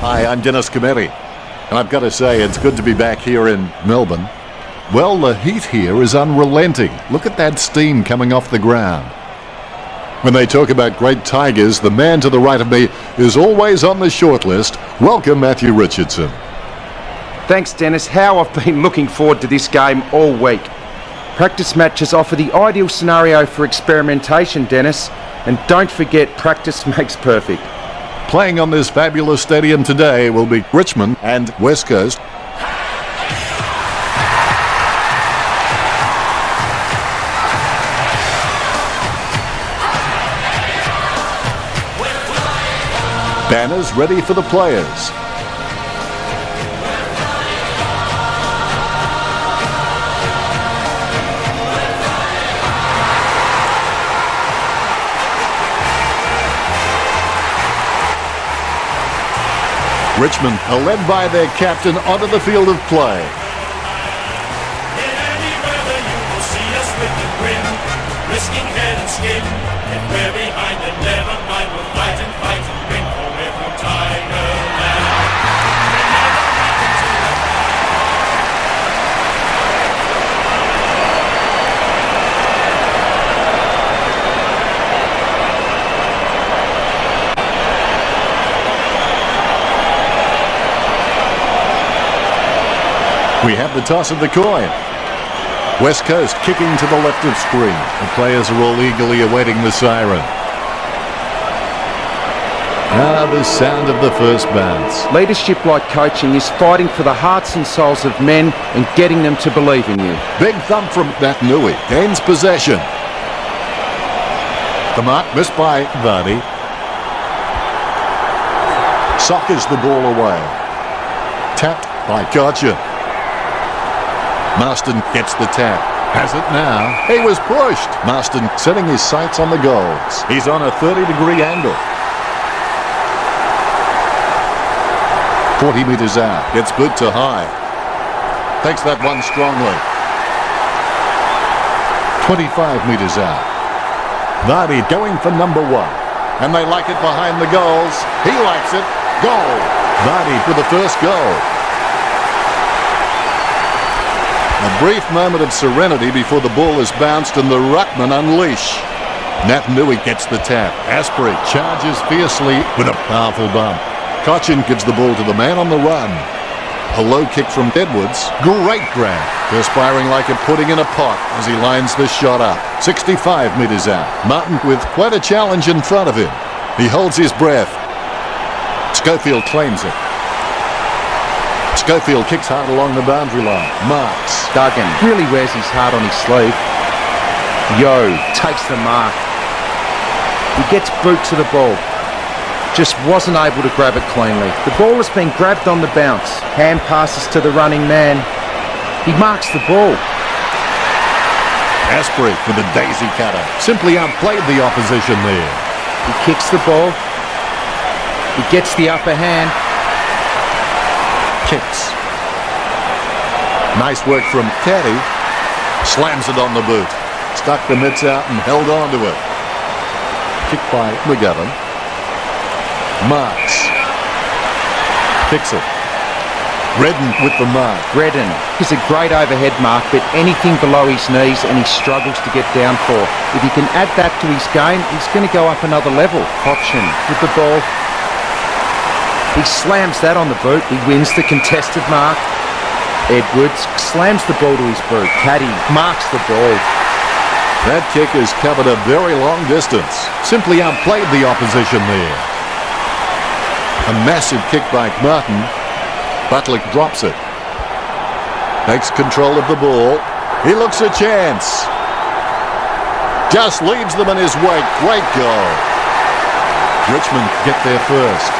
Hi, I'm Dennis Cometti, and I've got to say it's good to be back here in Melbourne. Well, the heat here is unrelenting. Look at that steam coming off the ground. When they talk about great Tigers, the man to the right of me is always on the short list. Welcome, Matthew Richardson. Thanks, Dennis. How I've been looking forward to this game all week. Practice matches offer the ideal scenario for experimentation, Dennis. And don't forget, practice makes perfect. Playing on this fabulous stadium today will be Richmond and West Coast. Banners ready for the players. Richmond are led by their captain onto the field of play. We have the toss of the coin. West Coast kicking to the left of screen. The players are all eagerly awaiting the siren. The sound of the first bounce. Leadership like coaching is fighting for the hearts and souls of men and getting them to believe in you. Big thump from Nui. Gains possession. The mark missed by Vardy. Sockers the ball away. Tapped by Gotcha. Marston gets the tap. Has it now. He was pushed. Marston setting his sights on the goals. He's on a 30-degree angle. 40 metres out. Gets good to high. Takes that one strongly. 25 metres out. Vardy going for number one. And they like it behind the goals. He likes it. Goal. Vardy for the first goal. A brief moment of serenity before the ball is bounced and the ruckman unleash. Nui gets the tap. Asprey charges fiercely with a powerful bump. Cochin gives the ball to the man on the run. A low kick from Edwards. Great grab. Perspiring like a pudding in a pot as he lines the shot up. 65 metres out. Martin with quite a challenge in front of him. He holds his breath. Schofield claims it. Schofield kicks hard along the boundary line. Marks. Duggan really wears his heart on his sleeve. Yo takes the mark. He gets boot to the ball. Just wasn't able to grab it cleanly. The ball has been grabbed on the bounce. Hand passes to the running man. He marks the ball. Asprey with a daisy cutter. Simply outplayed the opposition there. He kicks the ball. He gets the upper hand. Kicks. Nice work from Caddy. Slams it on the boot. Stuck the mitts out and held on to it. Kick by McGovern. Marks. Kicks it. Redden with the mark. Redden is a great overhead mark, but anything below his knees and he struggles to get down for. If he can add that to his game, he's going to go up another level. Cochin with the ball. He slams that on the boot. He wins the contested mark. Edwards slams the ball to his boot. Caddy marks the ball. That kick has covered a very long distance. Simply outplayed the opposition there. A massive kick by Martin. Butler drops it. Takes control of the ball. He looks a chance. Just leaves them in his wake. Great goal. Richmond get there first.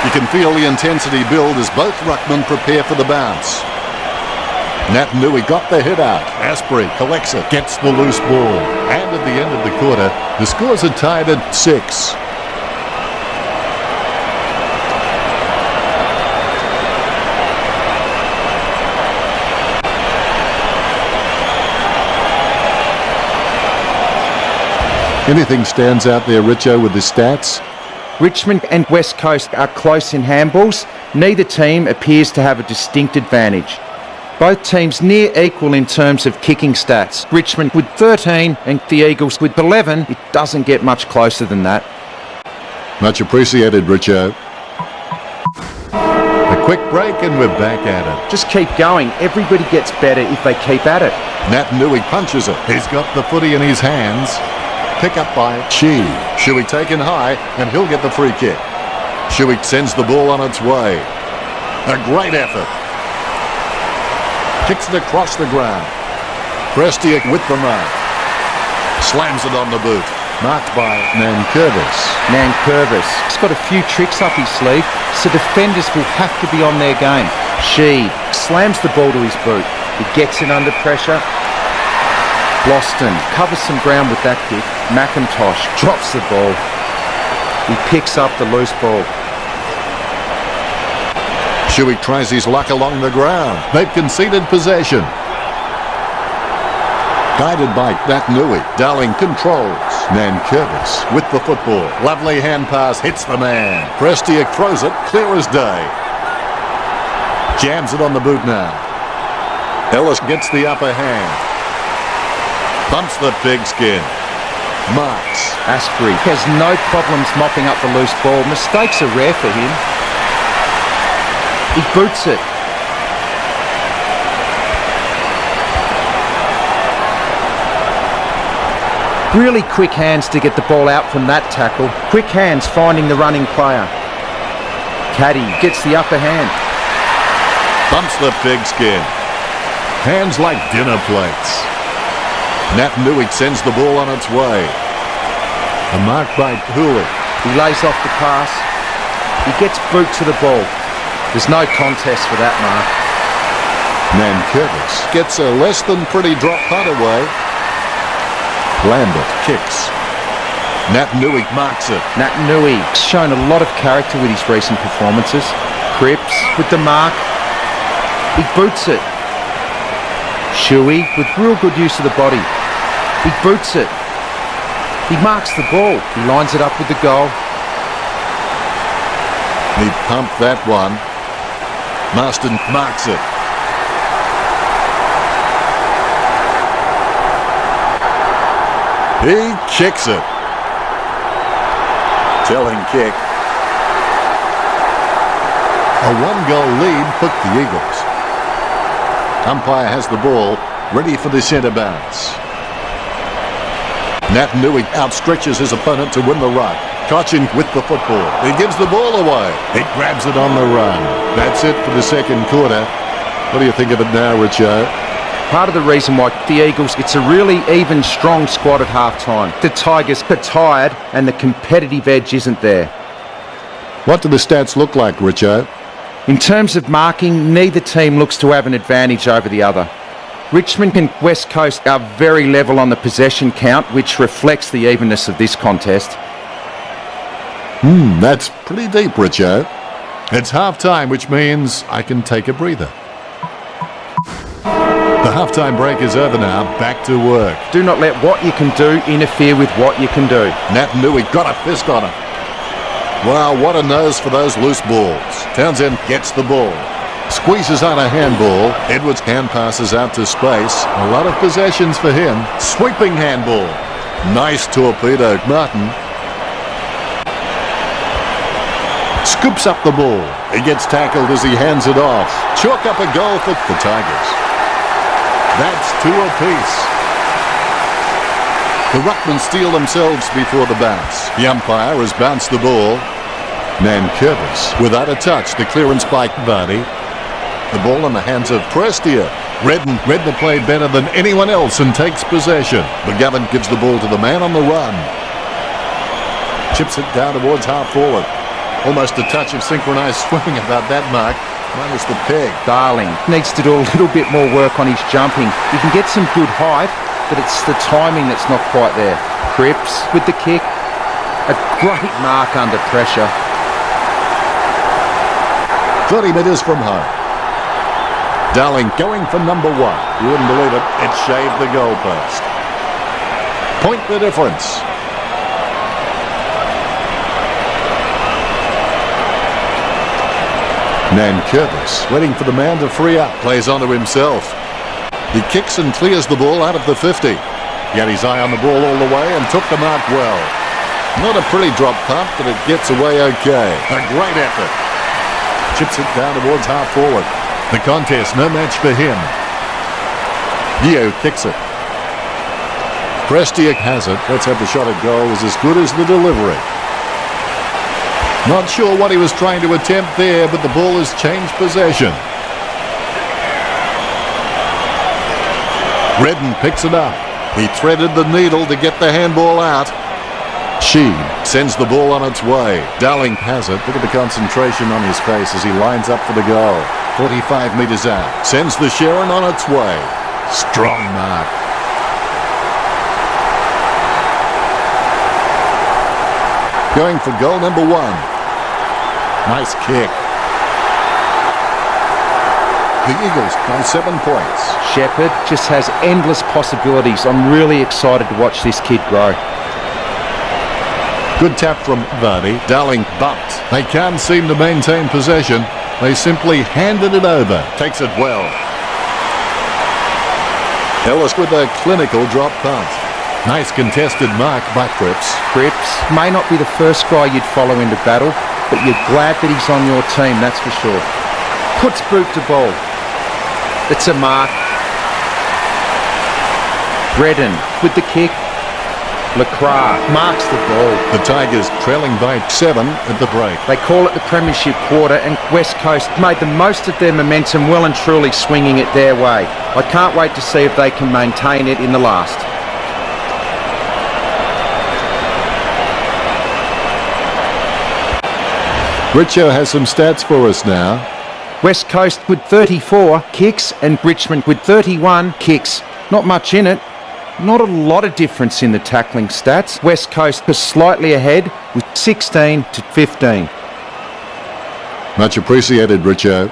You can feel the intensity build as both ruckmen prepare for the bounce. Nui got the hit out. Asprey collects it, gets the loose ball. And at the end of the quarter, the scores are tied at 6. Anything stands out there, Richo, with the stats? Richmond and West Coast are close in handballs. Neither team appears to have a distinct advantage. Both teams near equal in terms of kicking stats. Richmond with 13 and the Eagles with 11. It doesn't get much closer than that. Much appreciated, Richo. A quick break and we're back at it. Just keep going. Everybody gets better if they keep at it. Naitanui punches it. He's got the footy in his hands. Pick up by Chi. Shuey taken high and he'll get the free kick. Shuey sends the ball on its way. A great effort. Kicks it across the ground. Prestiak with the mark. Slams it on the boot. Marked by Nankervis. Nankervis. He's got a few tricks up his sleeve, so defenders will have to be on their game. She slams the ball to his boot. He gets in under pressure. Boston covers some ground with that kick. McIntosh drops the ball. He picks up the loose ball. Shuey tries his luck along the ground. They've conceded possession. Guided by Naitanui. Darling controls. Nankervis with the football. Lovely hand pass hits the man. Prestiak throws it clear as day. Jams it on the boot now. Ellis gets the upper hand. Bumps the pigskin. Marks. Asprey has no problems mopping up the loose ball. Mistakes are rare for him. He boots it. Really quick hands to get the ball out from that tackle. Quick hands finding the running player. Caddy gets the upper hand. Bumps the pigskin. Hands like dinner plates. Naitanui sends the ball on its way. A mark by Hooley. He lays off the pass. He gets boot to the ball. There's no contest for that mark. Nankervis gets a less than pretty drop punt away. Lambert kicks. Naitanui marks it. Naitanui shown a lot of character with his recent performances. Cripps with the mark. He boots it. Shuey with real good use of the body. He boots it. He marks the ball. He lines it up with the goal. He pumped that one. Marston marks it. He kicks it. Telling kick. A one-goal lead put the Eagles. Umpire has the ball, ready for the centre bounce. Naitanui outstretches his opponent to win the ruck. Cochin with the football. He gives the ball away. He grabs it on the run. That's it for the second quarter. What do you think of it now, Richo? Part of the reason why the Eagles, it's a really even, strong squad at half-time. The Tigers are tired and the competitive edge isn't there. What do the stats look like, Richo? In terms of marking, neither team looks to have an advantage over the other. Richmond and West Coast are very level on the possession count, which reflects the evenness of this contest. That's pretty deep, Richo. It's half-time, which means I can take a breather. The half-time break is over now. Back to work. Do not let what you can do interfere with what you can do. Naitanui got a fist on him. Wow, what a nose for those loose balls. Townsend gets the ball. Squeezes on a handball. Edwards hand passes out to space. A lot of possessions for him. Sweeping handball. Nice torpedo, Martin. Scoops up the ball. He gets tackled as he hands it off. Chalk up a goal for the Tigers. That's two apiece. The Ruckmen steal themselves before the bounce. The umpire has bounced the ball. Nankervis without a touch. The clearance by Vardy. The ball in the hands of Prestia. Redden read the play better than anyone else and takes possession. McGovern gives the ball to the man on the run. Chips it down towards half forward. Almost a touch of synchronised swimming about that mark. Minus the peg. Darling needs to do a little bit more work on his jumping. He can get some good height, but it's the timing that's not quite there. Cripps with the kick. A great mark under pressure. 30 metres from home. Darling going for number one. You wouldn't believe it. It shaved the goalpost. Point the difference. Curtis, waiting for the man to free up, plays onto himself. He kicks and clears the ball out of the 50. He had his eye on the ball all the way and took the mark well. Not a pretty drop punt, but it gets away okay. A great effort. Chips it down towards half forward. The contest, no match for him. Yeo kicks it. Prestiak has it. Let's hope the shot at goal is as good as the delivery. Not sure what he was trying to attempt there, but the ball has changed possession. Redden picks it up. He threaded the needle to get the handball out. Sheed sends the ball on its way. Darling has it. Look at the concentration on his face as he lines up for the goal. 45 metres out. Sends the Sharon on its way. Strong mark. Going for goal number 1. Nice kick. The Eagles on 7 points. Shepherd just has endless possibilities. I'm really excited to watch this kid grow. Good tap from Vardy. Darling bumped. They can't seem to maintain possession. They simply handed it over. Takes it well. Ellis with a clinical drop punt. Nice contested mark by Cripps. Cripps may not be the first guy you'd follow into battle, but you're glad that he's on your team, that's for sure. Puts boot to ball. It's a mark. Redden with the kick. Lacroix marks the ball. The Tigers trailing by 7 at the break. They call it the Premiership quarter, and West Coast made the most of their momentum, well and truly swinging it their way. I can't wait to see if they can maintain it in the last. Richo has some stats for us now. West Coast with 34 kicks and Richmond with 31 kicks. Not much in it. Not a lot of difference in the tackling stats. West Coast was slightly ahead with 16 to 15. Much appreciated, Richo.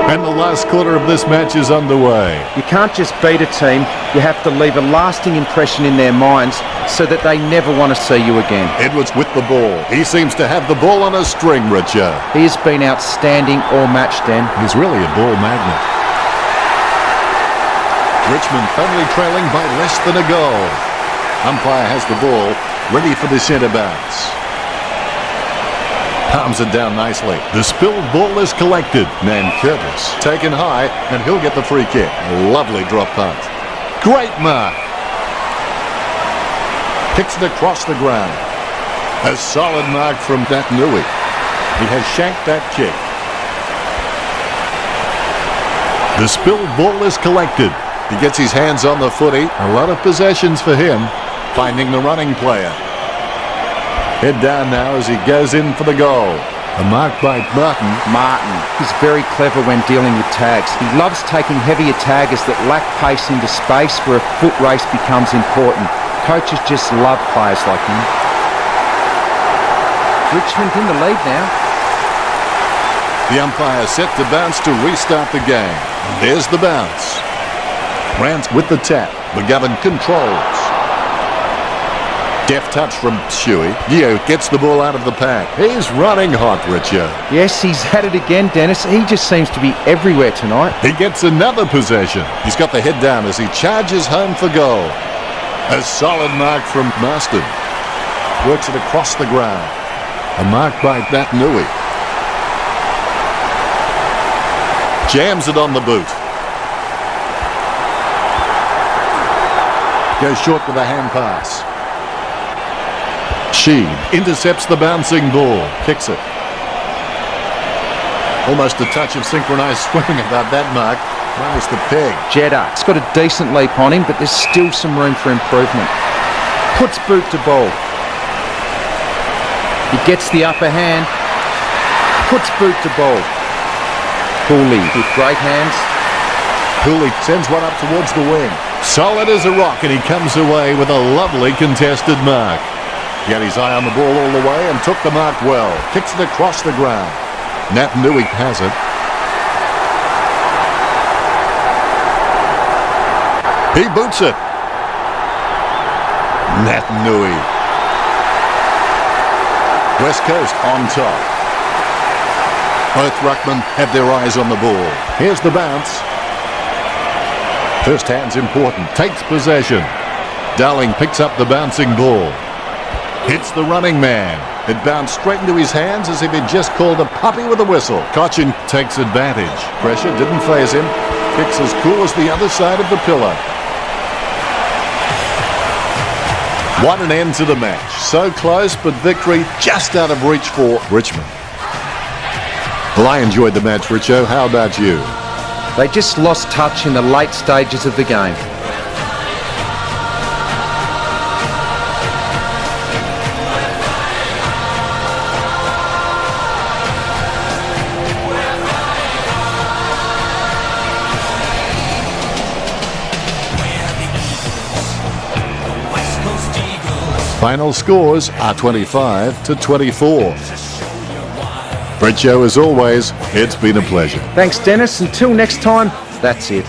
And the last quarter of this match is underway. You can't just beat a team. You have to leave a lasting impression in their minds so that they never want to see you again. Edwards with the ball. He seems to have the ball on a string, Richo. He has been outstanding all match, Dan. He's really a ball magnet. Richmond only trailing by less than a goal. Umpire has the ball, ready for the centre bounce. Palms it down nicely. The spilled ball is collected. Curtis taken high, and he'll get the free kick. A lovely drop punt. Great mark. Kicks it across the ground. A solid mark from Nui. He has shanked that kick. The spilled ball is collected. He gets his hands on the footy. A lot of possessions for him. Finding the running player. Head down now as he goes in for the goal. A mark by Martin. He's very clever when dealing with tags. He loves taking heavier taggers that lack pace into space where a foot race becomes important. Coaches just love players like him. Richmond in the lead now. The umpire set to bounce to restart the game. There's the bounce. Rance with the tap. McGovern controls. Deft touch from Shuey. Yeo gets the ball out of the pack. He's running hot, Richo. Yes, he's had it again, Dennis. He just seems to be everywhere tonight. He gets another possession. He's got the head down as he charges home for goal. A solid mark from Marston. Works it across the ground. A mark by Nui. Jams it on the boot. Goes short with a hand pass. Sheed intercepts the bouncing ball. Kicks it. Almost a touch of synchronised swimming about that mark. Minus the peg. Jeddah. It's got a decent leap on him, but there's still some room for improvement. Puts boot to ball. He gets the upper hand. Puts boot to ball. Pooley with great hands. Pooley sends one up towards the wing. Solid as a rock, and he comes away with a lovely contested mark. He had his eye on the ball all the way and took the mark well. Kicks it across the ground. Nui has it. He boots it. Nui. West Coast on top. Both ruckmen have their eyes on the ball. Here's the bounce. First hand's important. Takes possession. Dowling picks up the bouncing ball. Hits the running man. It bounced straight into his hands as if he'd just called a puppy with a whistle. Cochin takes advantage. Pressure didn't faze him. Kicks as cool as the other side of the pillar. What an end to the match. So close, but victory just out of reach for Richmond. Well, I enjoyed the match, Richo. How about you? They just lost touch in the late stages of the game. Final scores are 25-24. Richo, as always, it's been a pleasure. Thanks, Dennis. Until next time, that's it.